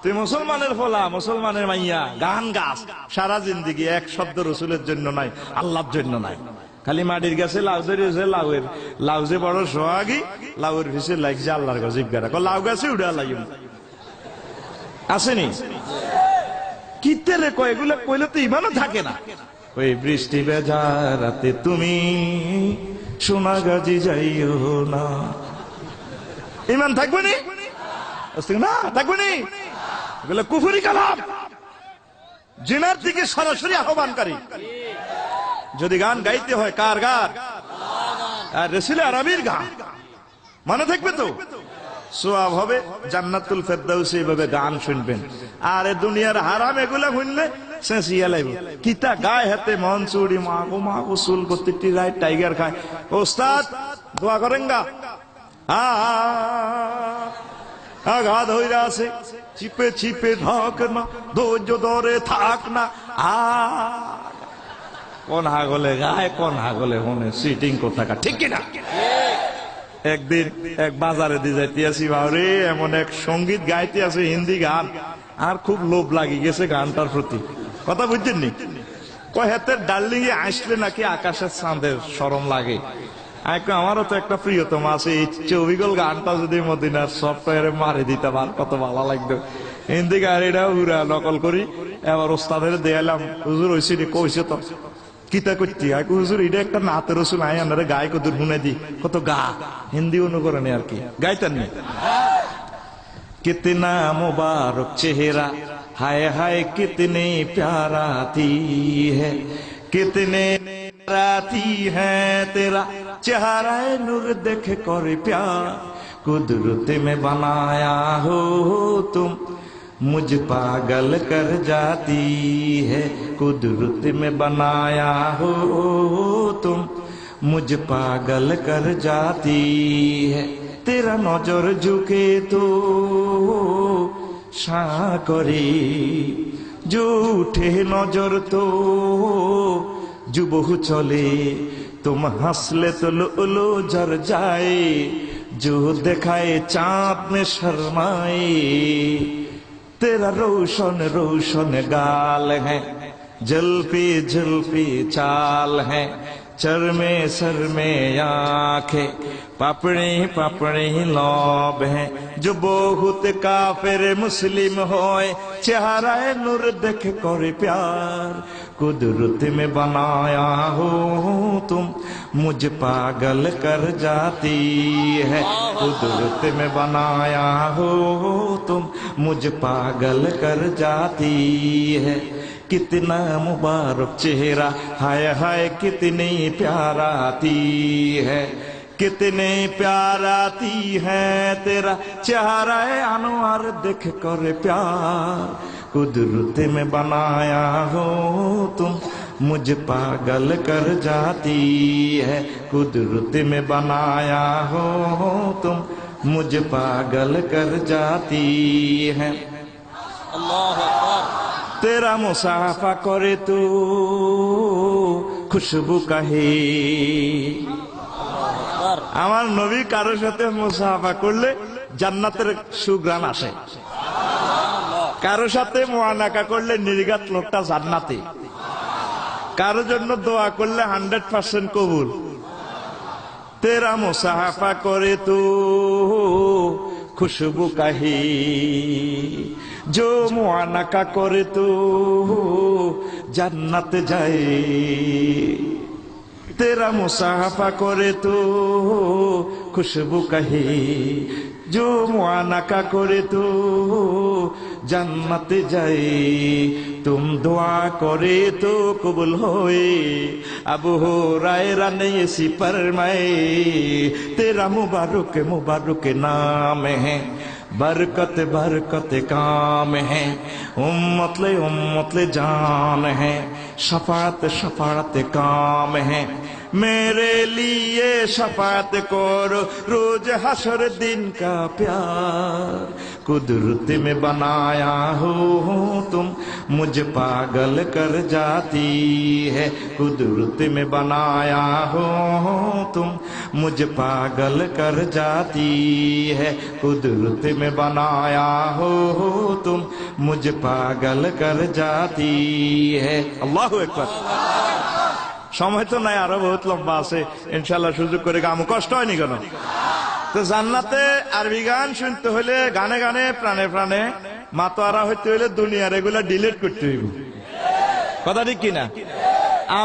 তুই মুসলমানের ফলা, মুসলমানের মাইয়া, গান গাছ সারা জিন্দিগি, এক শব্দ রসুলের জন্য নাই, আল্লাহর জন্য নাই। খালি মাটির গাছে লাউ ধরেছে, লাউ যে বড় সোহাগী, লাউয়ের ভিসে লাগছে আল্লাহর গজিব গারা, লাউ গাছে উড়া লাগিম আসেনি কিতে রে কয়, এগুলো কইলে তো ইমানও থাকে না। ওই বৃষ্টি ভেজা রাতে তুমি সোনাগাজী যাইও না, ইমান থাকবে নি না, থাকবে নি, এগুলো কুফরি কালাম, জিনার দিকে সরাসরি আহ্বানকারী। যদি গান গাইতে হয় কার গান? আর রাসূলে আরাবির গান, মনে থাকবে তো, সওয়াব হবে, জান্নাতুল ফেরদাউসে এইভাবে গান শুনবেন। আর এ দুনিয়ার হারাম এগুলা শুনলে শেষিয়া লাগবে। কিতা গায়ে হাতে মন চুড়ি মাগো মাগো চুল প্রত্যেকটি রায় টাইগার খায়। ওস্তাদ দোয়া করেন গা, আঘাত হইরা আছে, চিপে চিপে ঢাক না, ধৈর্য ধরে থাক না। কোন হাগলে গায়, কোন হাগলে হনে, সিটিং কোথাকা, ঠিক কিনা? একদিন এক বাজারে দিয়ে যাইতে আসি, বাবরে এমন এক সঙ্গীত গাইতে আছে, হিন্দি গান, আর খুব লোভ লাগি গেছে গানটার প্রতি। কথা বুঝছেন নি? কয় হাতের ডার্লিং এ আসলে নাকি আকাশের চাঁদের শরম লাগে। আমারও তো একটা প্রিয়তম আছে, এই চবিগল গানটা যদি মদিনার সফটওয়্যারে মারি দিতে পার কত ভালো লাগতো। হিন্দি গান এটা উড়া নকল করি, এবার ওস্তাদের দেয়ালাম, হুজুর হয়েছে কইছে তো কিতা করছি, হুজুর এটা একটা নাতের রসুল, আই আনারে গায়ে কত শুনে দি, কত গা হিন্দি অনুকরণে আর কি গাইতেন নি। कितना मुबारक चेहरा, हाय हाय कितनी प्याराती है, कितने राती है तेरा चेहरा नूर देख कर प्यार, कुदरत में बनाया हो तुम मुझ पागल कर जाती है, कुदरत में बनाया हो तुम मुझ पागल कर जाती है, तेरा नजर झुके तो साकरे, जो उठे नजर तो जुबहु चले, तुम हंसले तो लो जर जाए, जो दिखाए चाँद में शर्माए, तेरा रोशन रोशन गाल है, जलपी जलपी चाल है, चरमे सर में आंखें, पापड़ी पापड़ी लौब है, जो बहुत काफिर मुस्लिम होए, चेहरा नूर देख कर प्यार, कुदरत में बनाया हो तुम मुझ पागल कर जाती है, कुदरत में बनाया हो तुम मुझ पागल कर जाती है, कितना मुबारक चेहरा, हाय हाय कितनी प्याराती है, कितने प्याराती है तेरा चेहरा अनवर देख कर प्यार, कुदरत में बनाया हो तुम मुझ पागल कर जाती है, कुदरत में बनाया हो तुम मुझ पागल कर जाती है। अल्लाह तेरा मुसाफा करे तो खुशबू कहे, আমার নবী কারোর সাথে মুসাফা করলে জান্নাতের সুঘ্রাণ আসে, কারোর সাথে মুআনাকা করলে নির্ঘাত লোকটা জান্নাতে, কারোর জন্য দোয়া করলে 100% কবুল। তেরা মুসাফা করে তো खुशबू कही, जो मुआनका करे तो जन्नत जाए, तेरा मुसाफा करे तो खुशबू कही, जो मुआनका करे तो जन्नत जाए, तुम दुआ करे तो कबूल होए, अबू हुरैरा ने ऐसी फरमाए, तेरा मुबारक मुबारक नाम है, बरकत बरकत काम है, उम्मत ले जान है, शफात शफात काम है, मेरे लिए शफात करो रोज हशर दिन का प्यार कुदरत में बनाया हो तुम मुझ पागल कर जाती है कुदरत में बनाया हो तुम मुझ पागल कर जाती है कुदरत में बनाया हो तुम मुझ पागल कर जाती है अल्लाहु আকবার সময় তো নাই আরো বহুত লম্বা আছে ইনশাআল্লাহ সুযোগ করে গামু কষ্ট হয়নি কেন তো জান্নাতে আরবি গান শুনতে হলে গানে গানে প্রাণে প্রাণে মাতোয়ারা হইতে হলে দুনিয়ার এগুলা ডিলিট করতে হইব কথা ঠিক কিনা